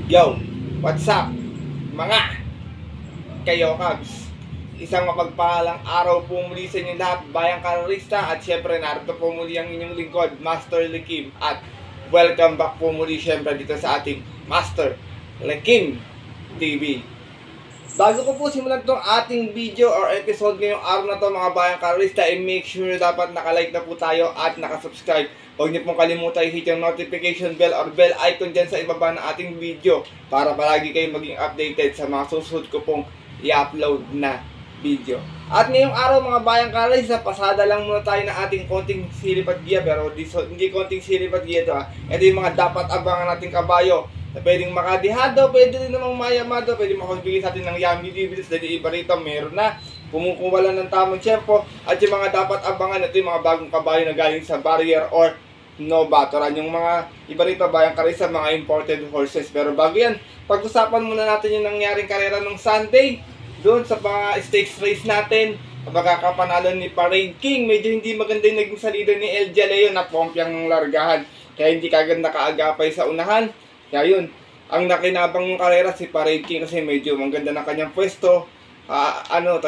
Yo, what's up mga kayo Cubs? Isang mapagpalang araw po muli sa inyo lahat, bayang karerista, at syempre narito po muli ang inyong lingkod, Master Lekim, at welcome back po muli syempre dito sa ating Master Lekim TV. Bago ko po simulan itong ating video or episode ngayong araw na to mga bayang karerista, make sure dapat nakalike na po tayo at nakasubscribe. Huwag niyo pong kalimutan i-hit yung notification bell or bell icon dyan sa ibaba ng ating video para palagi kayong maging updated sa mga susunod ko pong i-upload na video. At ngayong araw mga bayang karerista, pasada lang muna tayo ng ating konting silip at giya, pero hindi konting silip at giya ito. Ito yung mga dapat abangan nating kabayo na pwedeng makadihado, pwede rin namang mayamado, pwede makagbigay sa atin ng yummy dividends dahil iba rito meron na kumukuha lang ng tamang tiyempo. At yung mga dapat abangan, ito yung mga bagong kabayo na galing sa barrier or no batoran, yung mga iba rito bayang karerista, mga imported horses. Pero bago yan, pag-usapan muna natin yung nangyaring karera nung Sunday doon sa mga stakes race natin. Pagkakapanalo ni Parade King, medyo hindi maganda yung naging salida ni El Jaleo na pompyang ng largahan, kaya hindi kagad nakaagapay sa unahan. Kaya yun, ang nakinabang ng karera si Parade King kasi medyo maganda na kanyang pwesto.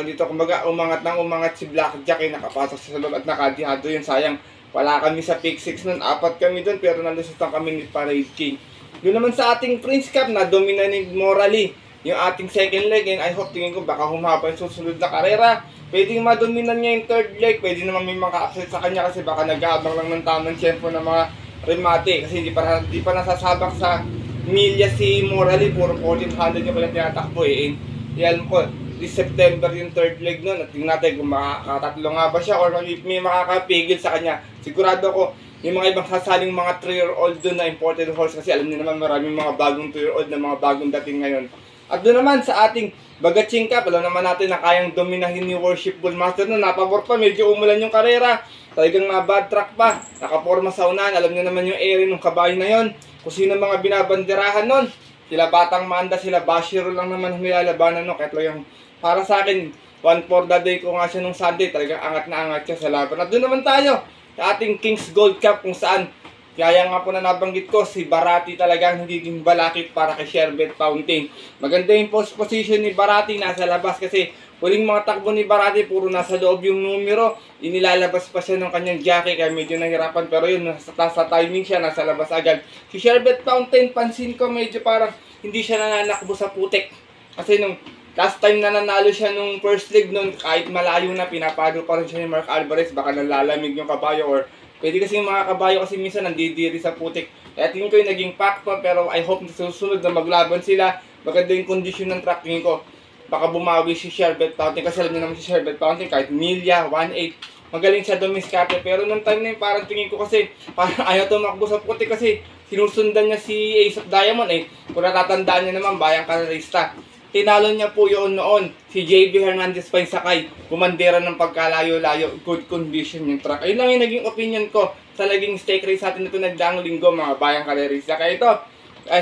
Dito kumbaga umangat si Blackjack, nakapasok sa loob at nakadihado yun. Sayang, wala kami sa pick 6 nun, 4 kami dun, pero nalusutan kami ni Parade King. Yun naman sa ating Prince Cup, na domina ni Morally yung ating second leg, and I hope, tingin ko baka humaba yung susunod na karera. Pwedeng madominan niya yung third leg, pwede naman may maka-upset sa kanya kasi baka nag-aabang lang ng tamang tempo ng mga remate kasi hindi pa nasasabak sa milya si Morally, puro 1400 yung kanyang tinatakbo eh. Alam ko, this September yung third leg nun, at tingnan natin kung makakatatlo nga ba siya or may makakapigil sa kanya. Sigurado ko yung mga ibang sasaling mga 3-year-old doon na imported horse, kasi alam niyo naman maraming mga bagong 2-year-old na mga bagong dating ngayon. At doon naman sa ating Bagaching Cup, alam naman natin na kayang dominahin ni Worship Bullmaster no, napabor pa, medyo umulan yung karera, talagang bad track pa, nakaporma sa unahan. Alam niyo naman yung area ng kabayo na yon, kung sino mga binabanderahan nun, sila Batang Manda, sila Bashiro lang naman nilalabanan no, kahit lang para sa akin, one for the day ko nga siya nung Sunday, talagang angat na angat siya sa laban. At doon naman tayo sa ating Kings Gold Cup, kung saan kaya nga po na nabanggit ko, si Barati talagang nagiging balakid para kay Sherbet Fountain. Maganda yung post position ni Barati, nasa labas kasi huling mga takbo ni Barati, puro nasa loob yung numero. Inilalabas pa siya ng kanyang jockey, kaya medyo nahirapan. Pero yun, sa timing siya, nasa labas agad. Si Sherbet Fountain, pansin ko medyo parang hindi siya nananakbo sa putik. Kasi nung last time na nanalo siya nung first leg nun, kahit malayo na, pinapalo pa rin siya ni Mark Alvarez. Baka nalalamig yung kabayo, or pwede kasi yung mga kabayo kasi minsan nandidiri sa putik. Kaya tingin ko yung naging factor, pero I hope na susunod na maglaban sila, maganda yung kondisyon ng track. Tingin ko baka bumawi si Sherbet Fountain, kasi alam niyo naman si Sherbet Fountain, kahit milya, 1.8, magaling siya dumiskarte. Pero nung time na yun, parang tingin ko kasi parang ayaw tumakbo sa putik kasi sinusundan niya si Ace of Diamond eh. Kung natatandaan niya naman, bayang karerista, tinalo niya po yun noon si JB Hernandez pa yung sakay, bumandera ng pagkalayo-layo, good condition yung truck. Ayun lang yung naging opinion ko sa naging stake race natin ito nagdaang linggo mga bayang karerista. Kaya ito,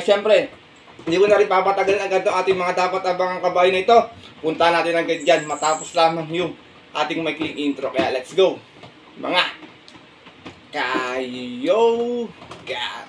syempre, hindi ko na rin papatagalin agad ang ating mga dapat abangang kabayo na ito. Punta natin agad dyan matapos lamang yung ating maikling intro. Kaya let's go mga kayo guys.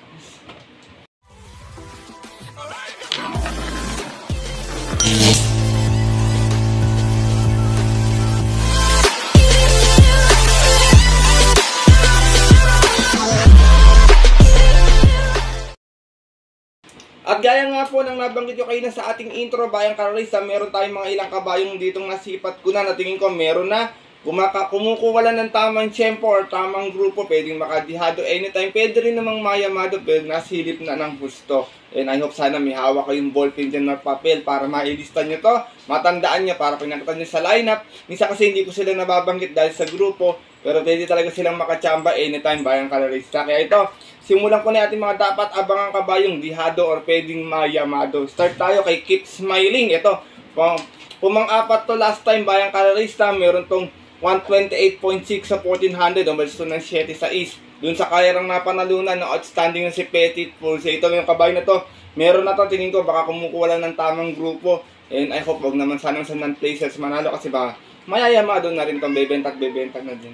At gaya nga po ng nabanggit ko kayo na sa ating intro, bayang karerista, meron tayong mga ilang kabayong ditong nasipat ko na, tingin ko meron na kumukuha lang ng tamang tiyempo or tamang grupo, pwedeng makadihado anytime, pwede rin namang mayamado, pero nasilip na ng gusto. And I hope sana may hawak kayong ballpen dyan na papel para mailista nyo to, matandaan nyo para pinakita nyo sa lineup. Minsan kasi hindi ko sila nababanggit dahil sa grupo, pero pwede talaga silang makachamba anytime bayang karerista. Kaya ito, simulan ko na ating mga dapat abangang kabayong dihado or pwedeng mayamado. Start tayo kay Keep Smiling. Ito, pumang-apat to last time bayang karerista, meron tong 128.6 sa 1400, umalis to ng 7 sa East. Dun sa karerang napanalunan, no, outstanding na si Petit Pulse. Ito yung kabayo na to, meron na to, tingin ko baka kumukuha lang ng tamang grupo. And I hope wag naman sanang sa non-placers manalo kasi baka mayayamado na rin itong bebenta na din.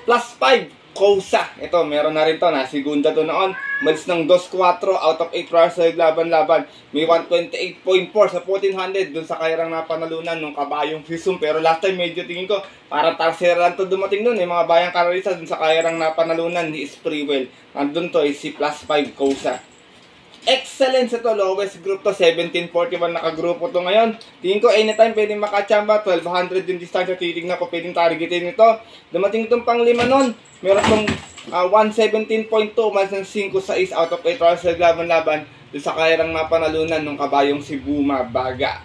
+5 Cousa. Ito, meron na rin to. Nasigunda to noon. Malis ng 2-4 out of 8 runs sa laban-laban. May 128.4 sa 1400 dun sa kairang napanalunan nung kabayong Fisum. Pero last time medyo tingin ko parang tarsera lang to dumating dun. Mga bayang kararisa dun sa kairang napanalunan ni Sprewell. Nandun to si +5 Cousa. Excellence ito, lowest group to, 1741 nakagrupo to ngayon. Tingin ko anytime pwedeng makachamba, 1200 yung distansya, titignan ko pwedeng targetin ito. Dumating itong pang 5 nun, meron itong 117.2, mas ng 5-6 out of 8 rounds sa laban-laban doon sa kairang napanalunan ng kabayong si Buma Baga.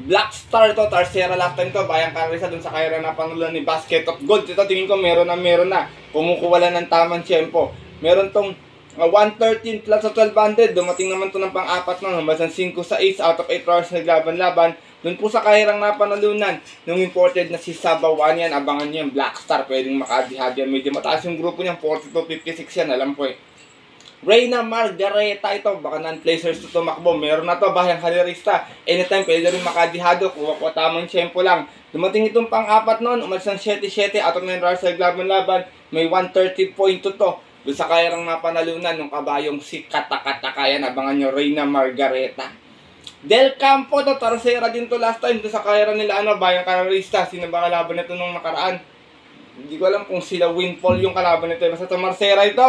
Black Star to, Tarsera last time to, bayang karisa doon sa kairang napanalunan ni Basket of Gold. Ito tingin ko meron na, kumukuha lang ng tamang tiyempo. Meron tong 113 plus sa 1200, dumating naman to ng pang-apat na, mas ng 5-6 out of 8 rounds na laban-laban. Doon po sa kahirang napanalunan, nung imported na si Sabawan yan, abangan nyo yung Black Star, pwedeng makadihad yan. Medyo mataas yung grupo niyan, 42-56 yan, alam ko eh. Reyna Margareta ito, baka non-placers to tumakbo, meron na to, bahang karerista. Anytime, pwede rin makadihado, kuha tamang tiyempo lang. Dumating itong pang-apat noon, umalis ng 7-7 out of 9 rounds sa laban-laban, may 130.2 to. Doon sa kairang napanalunan ng kabayong si Katakatakayan, abangan nyo, Reyna Margareta. Del Campo to, Tarsera din to last time, doon sa kairang nila, bayang kararista, sino ba kalaban nito nung nakaraan? Hindi ko alam kung sila Winfall yung kalaban nito, basta to Marcera ito.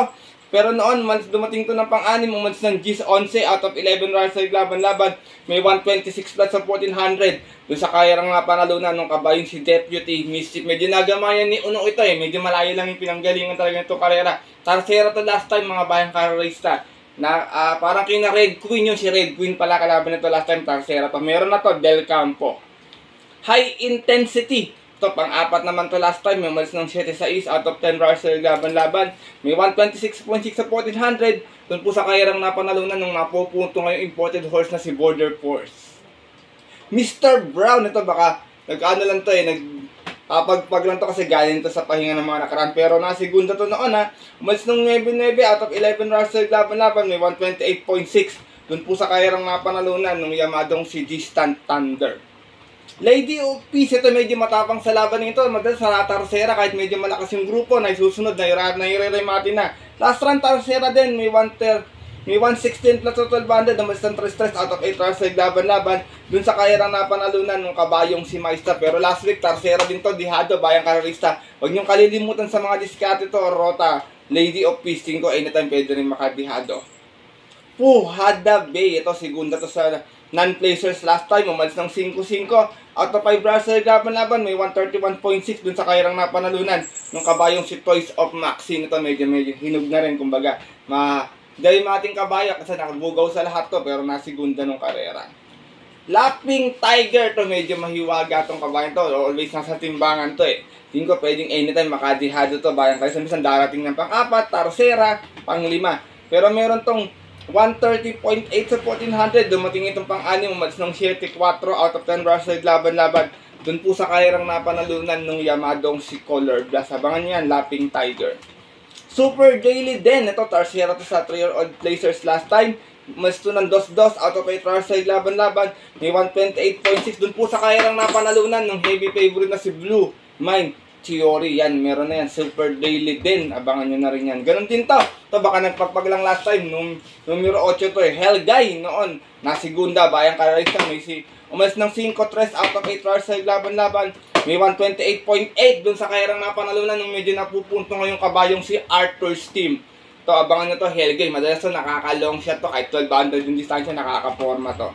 Pero noon, dumating to ng pang-anim, umalis ng Gis 11 out of 11 rounds sa laban-laban, may 126 plus sa 1400. Doon sa kairang napanalunan ng kabayong si Deputy Mischief. Medyo nagamayan ni Uno ito eh, medyo malayo lang yung pinanggalingan talaga nito karera. Tarsera to last time, mga bayang karerista. Na parang kina Red Queen yung si Red Queen pala kalaban nito last time, Tarsera to. Meron na to, Del Campo. High Intensity. Ito, pang-apat naman to last time, may umalis ng 7-6 out of 10 rounds sa laban-laban. May 126.6 sa 1400. Doon po sa kairang napanalunan nung napupunto ngayong imported horse na si Border Force. Mr. Brown, ito baka nag-ano lang to eh, nagpapagpag lang to kasi galing to sa pahinga ng mga nakaraan. Pero nasigunda to noon ha, umalis ng 9-9 out of 11 rounds sa laban-laban, may 128.6. Doon po sa kairang napanalunan nung yamadong si Distant Thunder. Lady of Peace, ito medyo matapang sa laban nito. Madalas sa Tarsera, kahit medyo malakas yung grupo, na isusunod, na ireremati na. Last run Tarsera din, may 116 plus sa 1200, umalis ng 3 out of 8 rounds sa laban-laban. Dun sa kairang napanalunan ng kabayong si Maestra. Pero last week, Tarsera din to, dihado, bayang karerista. Huwag niyong kalilimutan sa mga diskarte to, Rota, Lady of Peace, tingin ko anytime pwede rin makadihado. Puhada Bay, ito segunda to sa non-placers last time, umalis ng 5-5 out of 5 rounds sa laban-laban, may 131.6 dun sa kairang napanalunan nung kabayong si Toys of Maxine. Ito medyo hinug na rin, kumbaga dahil mating kabayo kasi nakabugaw sa lahat to, pero nasigunda nung karera. Lapping Tiger, to medyo mahiwaga tong kabayan to, always nasa timbangan to eh. Tingin ko pwedeng anytime makadihado to, bayan kasi minsan darating ng pang-4, Tarsera, pang-5. Pero meron tong 130.8 sa 1400, dumating itong pang-6, umalis ng 7-4 out of 10 rounds sa laban-laban. Doon po sa kairang napanalunan nung yamadong si Color Blast. Abangan nyo yan, Lapping Tiger. Super Daily din, ito Tarsera to sa 3-year-old placers last time. Umalis to ng 2-2 out of 8 rounds sa laban-laban. May 128.6 doon po sa kairang napanalunan ng heavy favorite na si Blue Mine Theory. Yan, meron na yan. Super Daily din. Abangan nyo na rin yan. Ganon din to. Ito baka nagpagpag lang last time. Numero 8 to eh. Hell Guy noon. Nasigunda. Bayang kararista. May umalis ng 5-3 out of 8 rounds sa laban-laban. May 128.8 dun sa kairang napanalunan nung medyo napupunto ngayong kabayong si Arthur's Team. Ito, abangan nyo to. Hell Guy. Madalas to nakakalong shot to. Kahit 1200 yung distansya, nakakaporma to.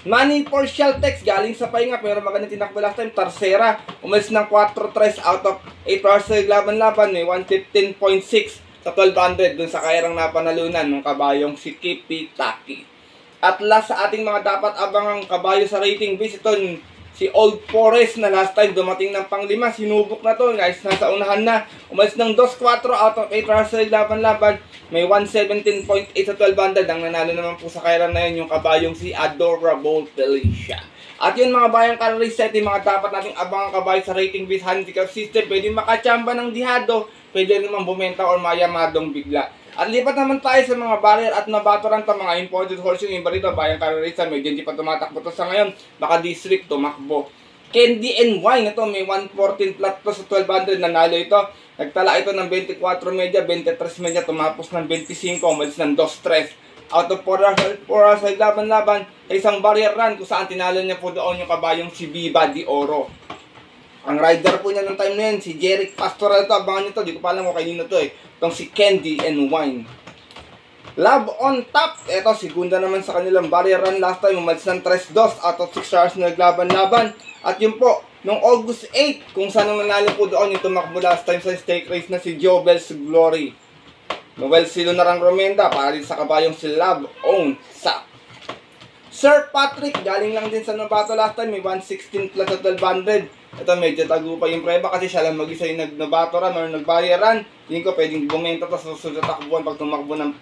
Money for Sheltex, galing sa pahinga pero maganda tinakbo last time. Tarsera, umalis ng 4-3 out of 8 rounds sa laban-laban. May 115.6 sa 1200 dun sa kairang napanalunan ng kabayong si Kipitaki. At last sa ating mga dapat abangang kabayo sa rating base, ito si Old Forest na last time dumating ng pang-5. Sinubok na to guys, nasa unahan na. Umalis ng 2-4 out of 8 rounds sa laban-laban. May 117.8 sa 1200. Ang nanalo naman po sa kairan na yun yung kabayong si Adorable Felicia. At yun mga bayang karerista, yung mga dapat nating abangang kabayo sa rating base handicap system. Pwede makachamba ng dihado, pwede naman bumenta or mayamadong bigla. At lipat naman tayo sa mga barrier at nabaturan pa mga imported horse. Yung iba rito, bayang karerista, medyo hindi pa tumatakbo to sa ngayon. Baka district tumakbo. Candy and Wine. Ito may 114 flat plus sa 1200. Nanalo ito. Nagtala ito ng 24 media, 23 media. Tumapos ng 25. Umalis ng 2-3. Out of 4 hours ay laban-laban. Isang barrier run kung saan tinalo niya po doon yung kabayong si Viva de Oro. Ang rider po niya ng time na yun, si Jeric Pastoral to. Abangan nyo to. Di ko pa alam kung kanino to eh. Itong si Candy and Wine. Love on top. Ito, segunda naman sa kanilang barrier run last time. Umalis ng 3-2 out of 6 hours na naglaban-laban. At yun po, noong August 8, kung saan nang nanalo po doon yung tumakbo last time sa stake race na si Jobel's Glory. Noel Silo Narang Romenda para din sa kabayong si Love on top. Sir Patrick, galing lang din sa Novato last time. May 116 plus at 1200. Ito, medyo tago pa yung preba kasi siya lang mag-isa yung nag-Novato run or nag-barrier run. Hindi ko pwedeng bumenta to sa susunod na takbuhan pag tumakbo ng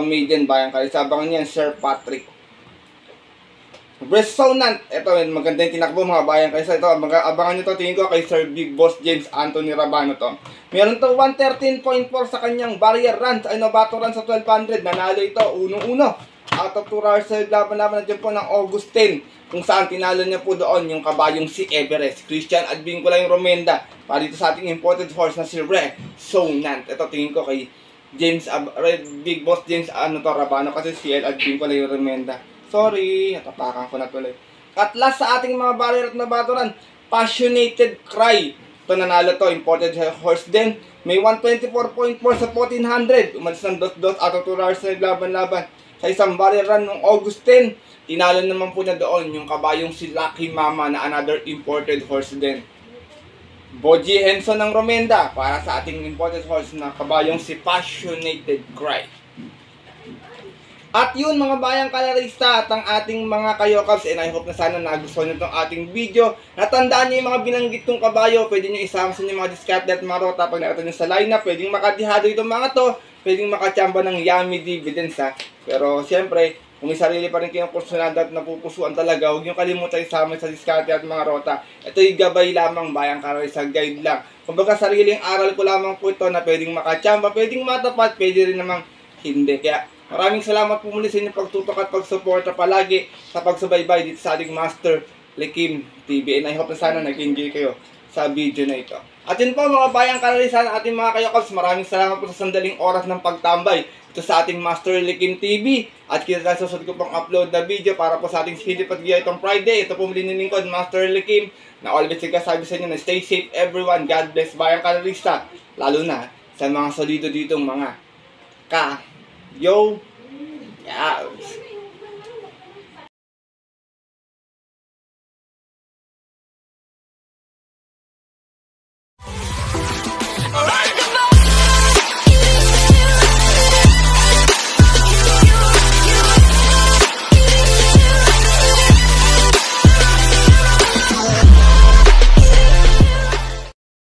maiden bayan kayo. Sabangan niyan, Sir Patrick. Resonant. Ito, maganda yung tinakbo mga bayan kayo. Ito, abangan nyo to. Tingin ko kay Sir Big Boss James Anthony Rabano to. Meron to 113.4 sa kanyang barrier run. Ay, Novato run sa 1200. Nanalo ito, 1-1. Out of 2 hours sa laban-laban na dyan po ng August 10. Kung saan tinalo niya po doon yung kabayong si Everest. Christian Advincula yung Romenda. Para dito sa ating imported horse na si Resonant. Ito, tingin ko kay James, Big Boss James Rabano kasi si Advincula yung Romenda. Sorry, natapakan ko na tuloy. At last sa ating mga barrier at nabaturan, Passionated Cry. Ito nanalo to, imported horse din. May 124.4 sa 1400. Umalis ng 2-2 out of 2 hours na naglaban-laban. Sa isang barrier run noong August 10, tinalo naman po na doon yung kabayong si Lucky Mama na another imported horse din. Boji Henson ng Romenda para sa ating imported horse na kabayong si Passionated Cry. At yun mga bayang kalarista at ang ating mga kayokabs, and I hope na sana nagustuhan nyo itong ating video. Natandaan nyo yung mga binanggit kong kabayo, pwede nyo isama sa inyo mga diskarte at mga rota pag nakita nyo sa lineup. Pwedeng makadihado itong mga to, pwedeng makachamba ng yummy dividends ha. Pero siyempre, kung may sarili pa rin kayong kursunada at napupusuan talaga, huwag nyo kalimutan isama sa diskarte at mga rota. Ito yung gabay lamang bayang kalarista, guide lang. Kumbaga sariling aral ko lamang po ito na pwedeng makachamba, pwedeng matapat, pwede rin namang hindi. Kaya maraming salamat po muli sa inyong pagtutok at pagsuporta palagi sa pagsubaybay dito sa ating Master Likim TV. And I hope na sana nag-enjoy kayo sa video na ito. At yun po mga bayang kalarisan ng ating mga kayokabs, maraming salamat po sa sandaling oras ng pagtambay ito sa ating Master Likim TV. At kita tayo susunod ko pang upload na video para po sa ating silip at giya itong Friday. Ito po muli nilingkod, Master Likim, na always nagkasabi sa inyo na stay safe everyone. God bless bayang kalarista. Lalo na sa mga solido ditong mga Yo! Yeah!